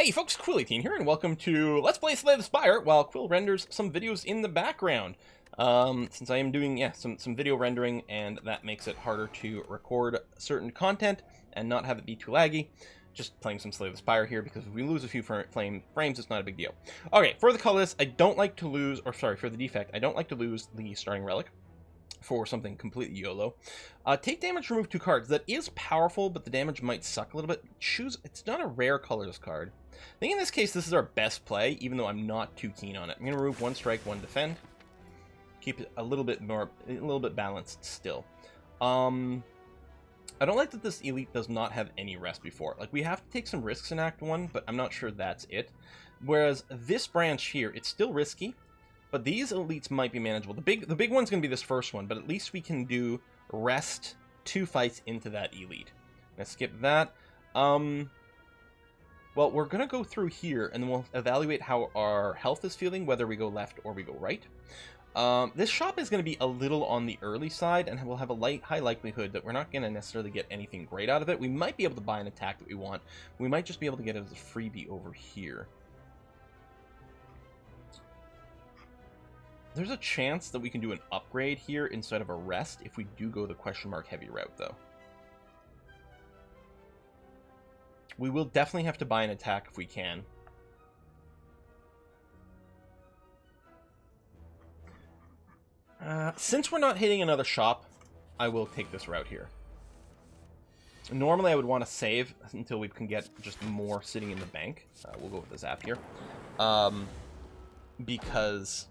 Hey folks, Quill18 here, and welcome to Let's Play Slay the Spire, while Quill renders some videos in the background. Since I am doing, some video rendering, and that makes it harder to record certain content and not have it be too laggy. Just playing some Slay the Spire here, because if we lose a few frames, it's not a big deal. Okay, for the colorless, I don't like to lose, for the defect, I don't like to lose the starting relic for something completely YOLO. Take damage, remove 2 cards. That is powerful, but the damage might suck a little bit. It's not a rare colorless card. I think in this case, this is our best play, even though I'm not too keen on it. I'm going to remove 1 strike, 1 defend. Keep it a little bit balanced still. I don't like that this elite does not have any rest before. Like, we have to take some risks in Act 1, but I'm not sure that's it. Whereas this branch here, it's still risky, but these elites might be manageable. The big one's going to be this first one, but at least we can do rest 2 fights into that elite. Let's skip that. Well, we're going to go through here, and then we'll evaluate how our health is feeling, whether we go left or we go right. This shop is going to be a little on the early side, and we'll have a high likelihood that we're not going to necessarily get anything great out of it. We might be able to buy an attack that we want. We might just be able to get it as a freebie over here. There's a chance that we can do an upgrade here instead of a rest if we do go the question mark heavy route, though. We will definitely have to buy an attack if we can. Since we're not hitting another shop, I will take this route here. Normally I would want to save until we can get just more sitting in the bank. We'll go with the zap here. Because,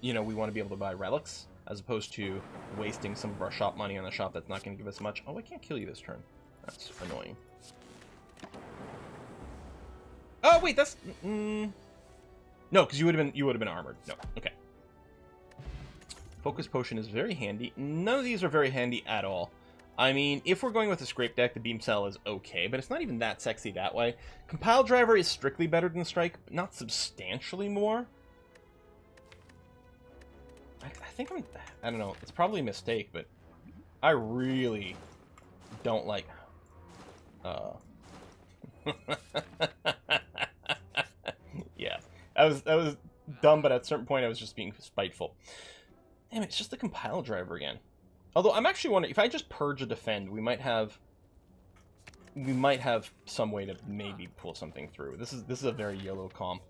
you know, we want to be able to buy relics, as opposed to wasting some of our shop money on a shop that's not going to give us much. Oh, I can't kill you this turn. That's annoying. Oh, wait, that's... No, because you would have been armored. No, okay. Focus Potion is very handy. None of these are very handy at all. I mean, if we're going with a scrape deck, the Beam Cell is okay, but it's not even that sexy that way. Compile Driver is strictly better than Strike, but not substantially more. I think I don't know, it's probably a mistake, but I really don't like... Yeah, that was dumb, but at a certain point I was just being spiteful. Damn it, it's just the Compile Driver again. Although I'm actually wondering if I just purge a defend, we might have some way to maybe pull something through. This is a very YOLO comp,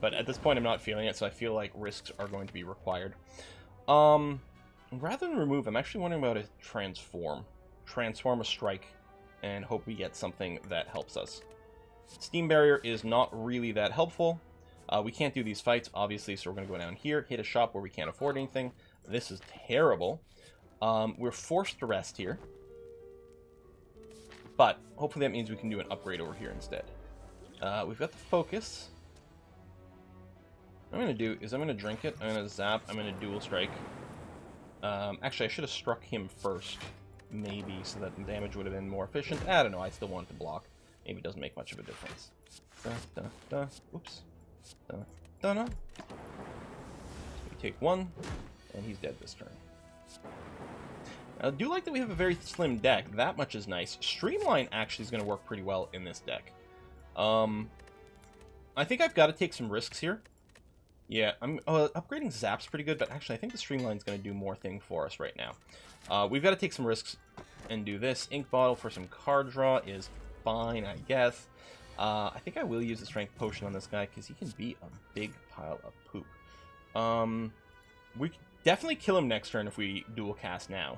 but at this point I'm not feeling it, so I feel like risks are going to be required. Rather than remove, I'm actually wondering about a transform a strike, and hope we get something that helps us. Steam Barrier is not really that helpful. We can't do these fights, obviously, so we're going to go down here, hit a shop where we can't afford anything. This is terrible. We're forced to rest here. But hopefully that means we can do an upgrade over here instead. We've got the focus. What I'm going to do is I'm going to drink it, I'm going to zap, I'm going to dual strike. Actually, I should have struck him first, maybe, so that the damage would have been more efficient. I don't know, I still want to block. Maybe it doesn't make much of a difference. Oops. We take 1, and he's dead this turn. I do like that we have a very slim deck. That much is nice. Streamline actually is going to work pretty well in this deck. I think I've got to take some risks here. Yeah, upgrading Zap's pretty good, but actually I think the Streamline's going to do more thing for us right now. We've got to take some risks and do this. Ink Bottle for some card draw is fine, I guess. I think I will use the Strength Potion on this guy, because he can be a big pile of poop. We can definitely kill him next turn if we dual cast now.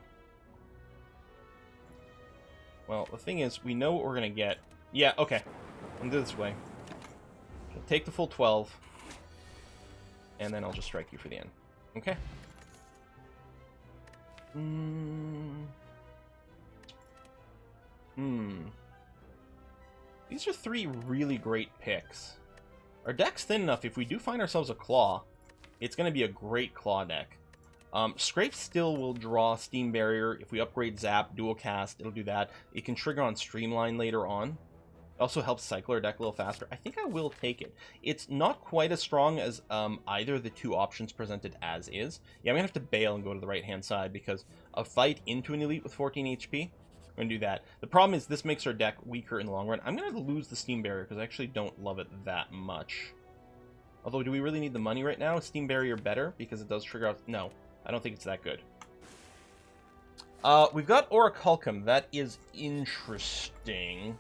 Well, the thing is, we know what we're going to get. Yeah, okay. I'll do it this way. We'll take the full 12, and then I'll just strike you for the end. Okay. These are 3 really great picks. Our deck's thin enough, if we do find ourselves a Claw, it's going to be a great Claw deck. Scrape still will draw Steam Barrier. If we upgrade Zap, Dual Cast, it'll do that. It can trigger on Streamline later on. It also helps cycle our deck a little faster. I think I will take it. It's not quite as strong as either of the 2 options presented as is. Yeah, I'm going to have to bail and go to the right-hand side, because a fight into an Elite with 14 HP I'm going to do that. The problem is this makes our deck weaker in the long run. I'm going to lose the Steam Barrier because I actually don't love it that much. Although, do we really need the money right now? Is Steam Barrier better? Because it does trigger out... No, I don't think it's that good. We've got Orichalcum. That is interesting.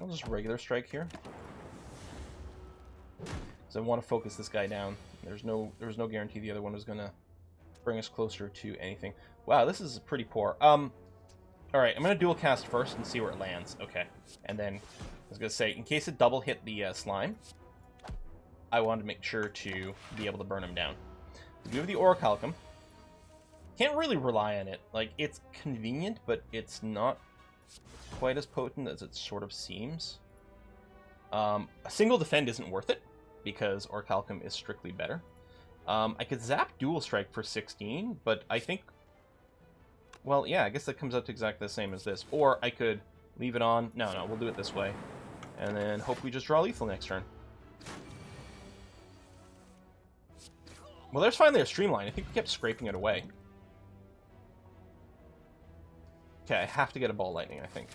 I'll just regular strike here. Because I want to focus this guy down. There was no guarantee the other one was going to bring us closer to anything. Wow, this is pretty poor. Alright, I'm going to dual cast first and see where it lands. Okay. And then, I was going to say, in case it double hit the slime, I wanted to make sure to be able to burn him down. We do have the Orichalcum. Can't really rely on it. Like, it's convenient, but it's not quite as potent as it sort of seems. A single defend isn't worth it, because Orichalcum is strictly better. I could zap Dual Strike for 16, but I think... Well, yeah, I guess that comes out to exactly the same as this. Or I could leave it on. No, we'll do it this way. And then hope we just draw lethal next turn. Well, there's finally a Streamline. I think we kept scraping it away. Okay, I have to get a Ball Lightning, I think.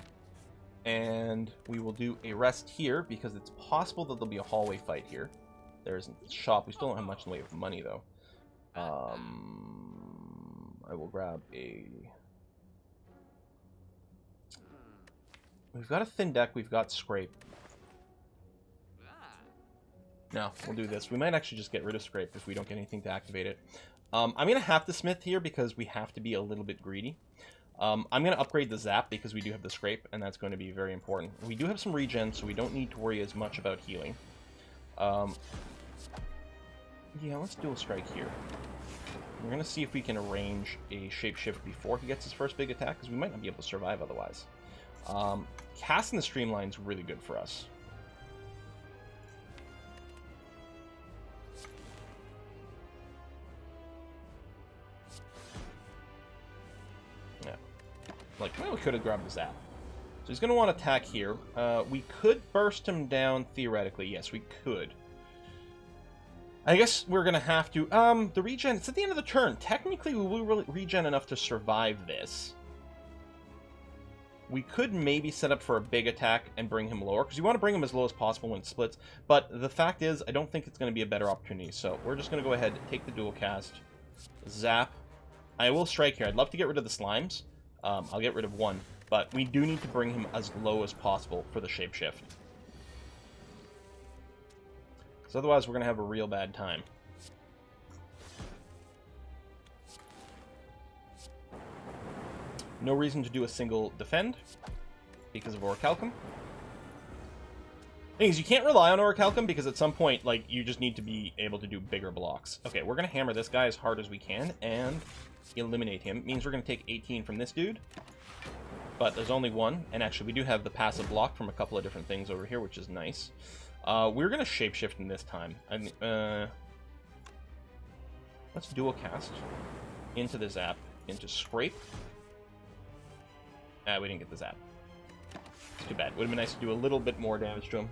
And we will do a rest here, because it's possible that there'll be a hallway fight here. There's a shop. We still don't have much in the way of money, though. I will grab a... We've got a thin deck. We've got Scrape. No, we'll do this. We might actually just get rid of Scrape if we don't get anything to activate it. I'm going to have to Smith here because we have to be a little bit greedy. I'm going to upgrade the Zap because we do have the Scrape, and that's going to be very important. We do have some regen, so we don't need to worry as much about healing. Yeah, let's Dual Strike here. We're going to see if we can arrange a Shapeshift before he gets his first big attack, because we might not be able to survive otherwise. Casting the Streamline is really good for us. Yeah. Like, well, we could have grabbed the Zap. So he's going to want to attack here. We could burst him down, theoretically. Yes, we could. I guess we're going to have to... the regen, it's at the end of the turn. Technically, we will really regen enough to survive this. We could maybe set up for a big attack and bring him lower, because you want to bring him as low as possible when it splits. But the fact is, I don't think it's going to be a better opportunity. So we're just going to go ahead and take the dual cast. Zap. I will strike here. I'd love to get rid of the slimes. I'll get rid of one. But we do need to bring him as low as possible for the shapeshift. Because otherwise we're going to have a real bad time. No reason to do a single defend because of Orichalcum. Thing is, you can't rely on Orichalcum because at some point, like, you just need to be able to do bigger blocks. Okay, we're going to hammer this guy as hard as we can and eliminate him. It means we're going to take 18 from this dude. But there's only one, and actually we do have the passive block from a couple of different things over here, which is nice. We're going to shapeshift in this time. Let's dual cast into the Zap, into Scrape. We didn't get the Zap. It's too bad. Would have been nice to do a little bit more damage to him.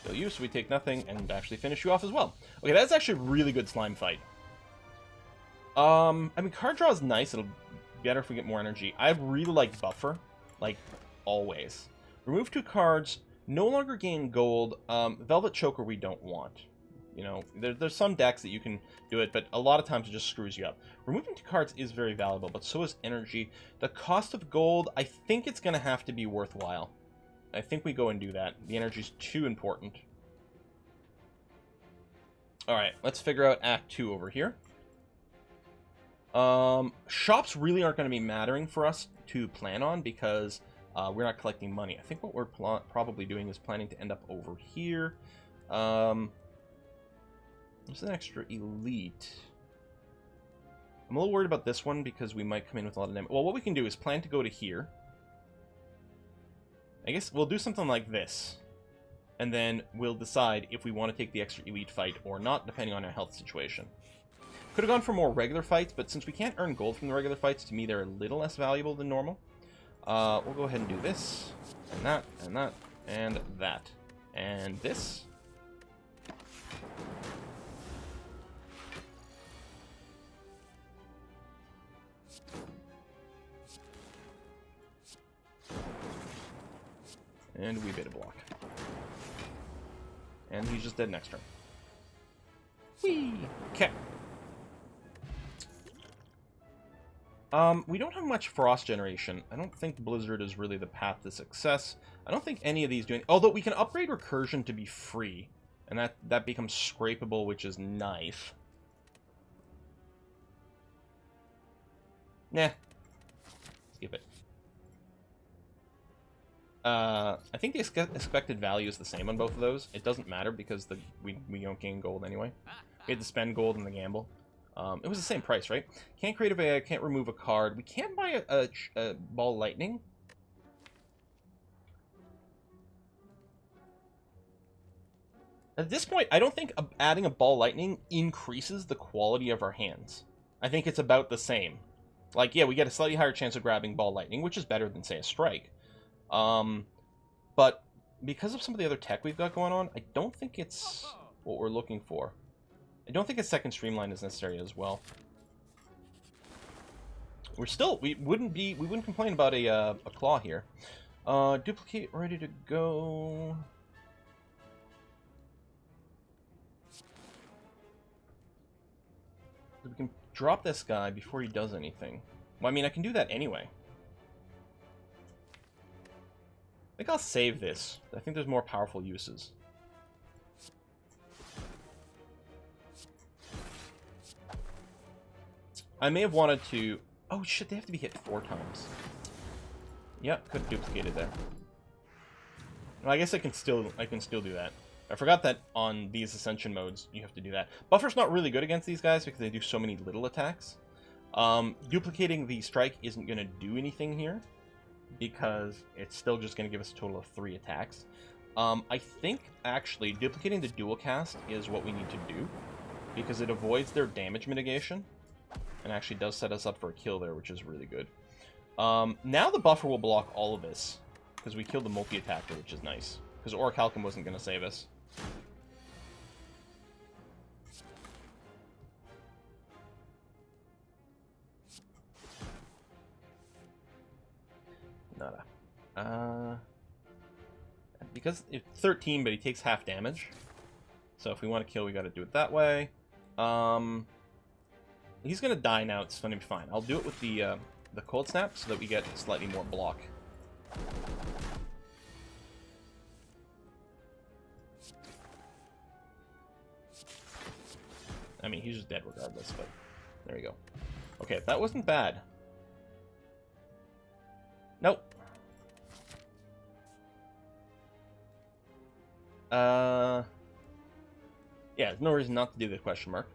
Kill you, so we take nothing, and actually finish you off as well. Okay, that's actually a really good slime fight. I mean, card draw is nice. It'll be better if we get more energy. I really like Buffer, like, always. Remove 2 cards, no longer gain gold. Velvet Choker we don't want. You know, there's some decks that you can do it, but a lot of times it just screws you up. Removing 2 cards is very valuable, but so is energy. The cost of gold, I think it's going to have to be worthwhile. I think we go and do that. The energy's too important. Alright, let's figure out Act 2 over here. Shops really aren't going to be mattering for us to plan on because we're not collecting money. I think what we're probably doing is planning to end up over here. What's an extra elite? I'm a little worried about this one because we might come in with a lot of damage. Well, what we can do is plan to go to here. I guess we'll do something like this. and then we'll decide if we want to take the extra elite fight or not, depending on our health situation. Could have gone for more regular fights, but since we can't earn gold from the regular fights, to me they're a little less valuable than normal. We'll go ahead and do this, and that, and that, and that, and this. And we beta block. And he's just dead next turn. Whee! Okay. We don't have much frost generation. I don't think Blizzard is really the path to success. I don't think any of these do anything. Although we can upgrade recursion to be free. And that becomes scrapable, which is nice. Nah. Skip it. I think the expected value is the same on both of those. It doesn't matter because we don't gain gold anyway. We had to spend gold in the gamble. It was the same price, right? Can't create a can't remove a card. We can't buy a ball lightning. At this point, I don't think adding a ball lightning increases the quality of our hands. I think it's about the same. Like, yeah, we get a slightly higher chance of grabbing ball lightning, which is better than, say, a strike. But because of some of the other tech we've got going on, I don't think it's what we're looking for. I don't think a second streamline is necessary as well. We wouldn't complain about a claw here. Duplicate ready to go. We can drop this guy before he does anything. Well, I mean, I can do that anyway. I think I'll save this. I think there's more powerful uses. I may have wanted to... Oh shit, they have to be hit 4 times. Yep, could have duplicated there. Well, I guess I can still do that. I forgot that on these Ascension modes, you have to do that. Buffer's not really good against these guys because they do so many little attacks. Duplicating the strike isn't going to do anything here, because it's still just going to give us a total of 3 attacks. I think, actually, duplicating the dual cast is what we need to do, because it avoids their damage mitigation, and actually does set us up for a kill there, which is really good. Now the buffer will block all of this, because we killed the multi-attacker, which is nice, because Orichalcum wasn't going to save us. Nada. Because it's 13, but he takes half damage. So if we want to kill, we got to do it that way. He's gonna die now. It's gonna be fine. I'll do it with the cold snap so that we get slightly more block. I mean, he's just dead regardless, but there we go. Okay, that wasn't bad. Nope. Yeah, there's no reason not to do the question mark.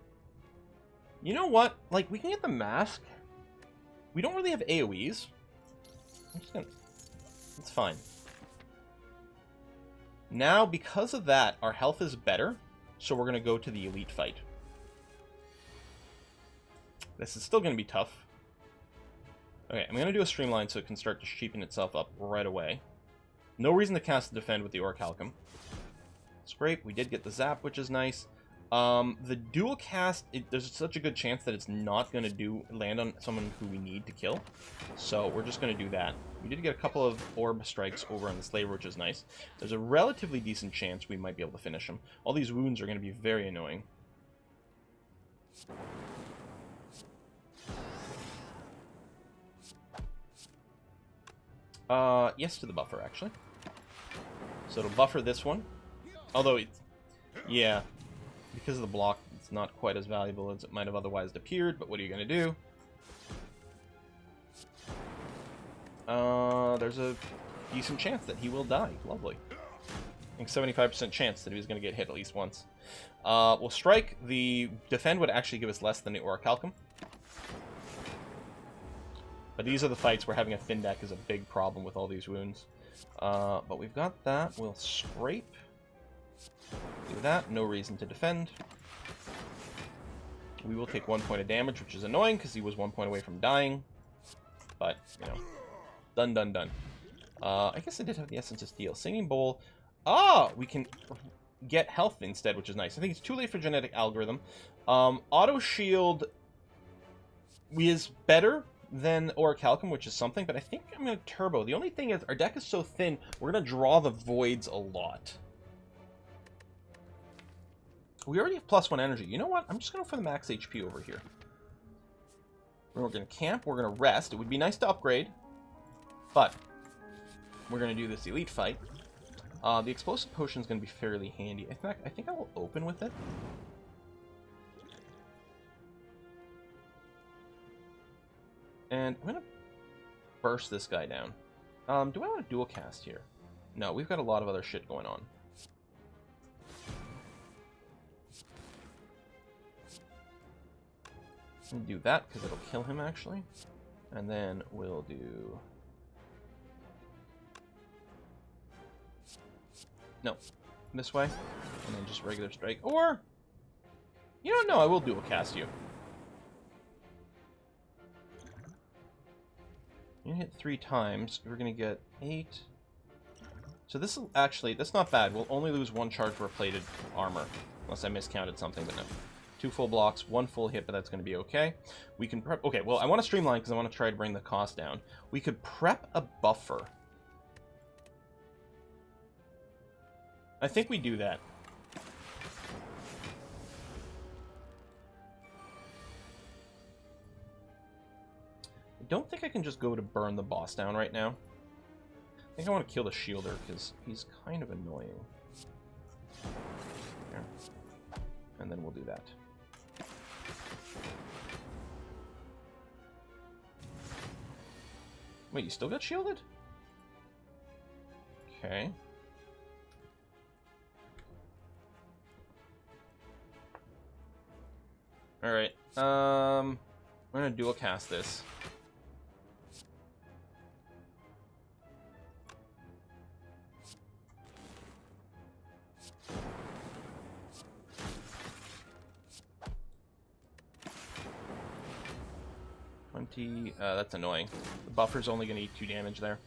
You know what? Like, we can get the mask. We don't really have AoEs. I'm just gonna... It's fine. Now, because of that, our health is better, so we're gonna go to the elite fight. This is still gonna be tough. Okay, I'm gonna do a streamline so it can start to cheapen itself up right away. No reason to cast Defend with the Orichalcum. Scrape, we did get the zap, which is nice. The dual cast, there's such a good chance that it's not going to land on someone who we need to kill. So we're just going to do that. We did get a couple of orb strikes over on the Slaver, which is nice. There's a relatively decent chance we might be able to finish him. All these wounds are going to be very annoying. Yes to the buffer, actually. So it'll buffer this one. Although it's... Yeah. Because of the block, it's not quite as valuable as it might have otherwise appeared, but what are you going to do? There's a decent chance that he will die. Lovely. I think 75% chance that he was going to get hit at least once. We'll strike. The defend would actually give us less than the Orichalcum. But these are the fights where having a thin deck is a big problem with all these wounds. But we've got that. We'll scrape. Do that. No reason to defend. We will take 1 point of damage, which is annoying because he was 1 point away from dying. But, you know, done, done, done. I guess I did have the Essence of Steel. Singing Bowl. Ah, we can get health instead, which is nice. I think it's too late for Genetic Algorithm. Auto Shield is better than Orichalcum, which is something, but I think I'm going to Turbo. The only thing is, our deck is so thin, we're going to draw the Voids a lot. We already have +1 energy. You know what? I'm just going to go for the max HP over here. We're going to camp. We're going to rest. It would be nice to upgrade, but we're going to do this elite fight. The explosive potion is going to be fairly handy. In fact, I think I will open with it. And I'm going to burst this guy down. Do I want to dual cast here? No, we've got a lot of other shit going on. I'm going to do that because it'll kill him, actually. And then we'll do... No, this way. And then just regular strike. Or... You don't know, I will dual cast you. You hit 3 times. We're going to get 8. So this will actually... That's not bad. We'll only lose 1 charge for plated armor. Unless I miscounted something, but no. 2 full blocks, 1 full hit, but that's going to be okay. We can prep... Okay, well, I want to streamline because I want to try to bring the cost down. We could prep a buffer. I think we do that. I don't think I can just go to burn the boss down right now. I think I want to kill the shielder because he's kind of annoying. There. And then we'll do that. Wait, you still got shielded? Okay. Alright, I'm gonna dual cast this. That's annoying. The buffer's only gonna eat 2 damage there.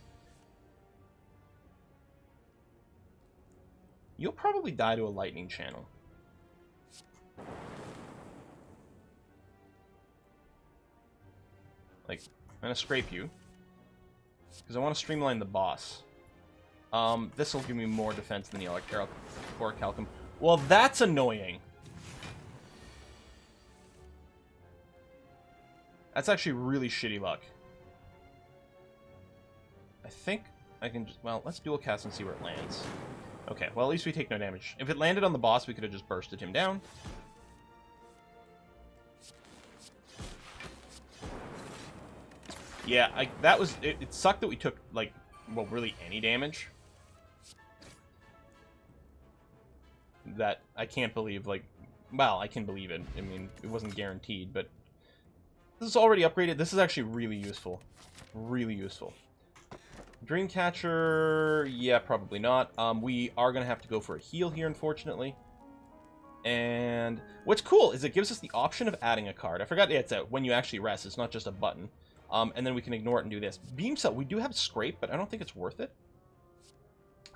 You'll probably die to a lightning channel. Like, I'm gonna scrape you. Because I want to streamline the boss. This will give me more defense than the Orichalcum. Well, that's annoying. That's actually really shitty luck. I think I can just... Well, let's dual cast and see where it lands. Okay, well, at least we take no damage. If it landed on the boss, we could have just bursted him down. Yeah, that was... It sucked that we took, like, well, really any damage. That I can't believe, like... Well, I can believe it. I mean, it wasn't guaranteed, but... This is already upgraded. This is actually really useful. Really useful. Dreamcatcher... Yeah, probably not. We are going to have to go for a heal here, unfortunately. And what's cool is it gives us the option of adding a card. I forgot it's when you actually rest. It's not just a button. And then we can ignore it and do this. Beam Cell, we do have Scrape, but I don't think it's worth it.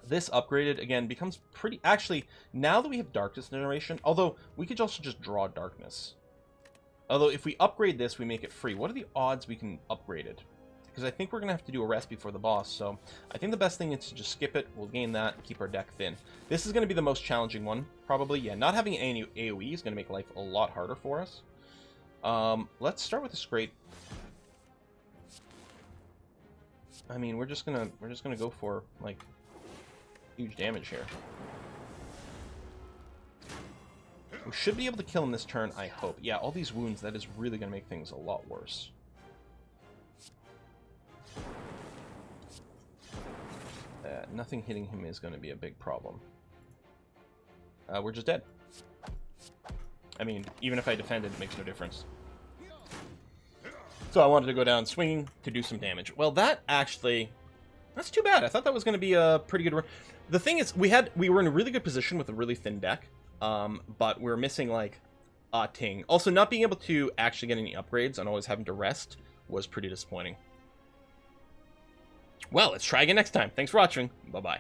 This upgraded, again, becomes pretty... Actually, now that we have Darkness Generation, although we could also just draw Darkness. Although, if we upgrade this, we make it free. What are the odds we can upgrade it? Because I think we're going to have to do a rest before the boss, so I think the best thing is to just skip it. We'll gain that and keep our deck thin. This is going to be the most challenging one, probably. Yeah, not having any AoE is going to make life a lot harder for us. Let's start with the Scrape. I mean, we're just gonna go for, like, huge damage here. We should be able to kill him this turn, I hope. Yeah, all these wounds, that is really gonna make things a lot worse. Nothing hitting him is gonna be a big problem. We're just dead. I mean, even if I defended, it makes no difference. So I wanted to go down swinging to do some damage. Well, that actually That's too bad. I thought that was going to be a pretty good run. The thing is, we were in a really good position with a really thin deck, but we were missing, like, a ting. Also, not being able to actually get any upgrades and always having to rest was pretty disappointing. Well, let's try again next time. Thanks for watching. Bye-bye.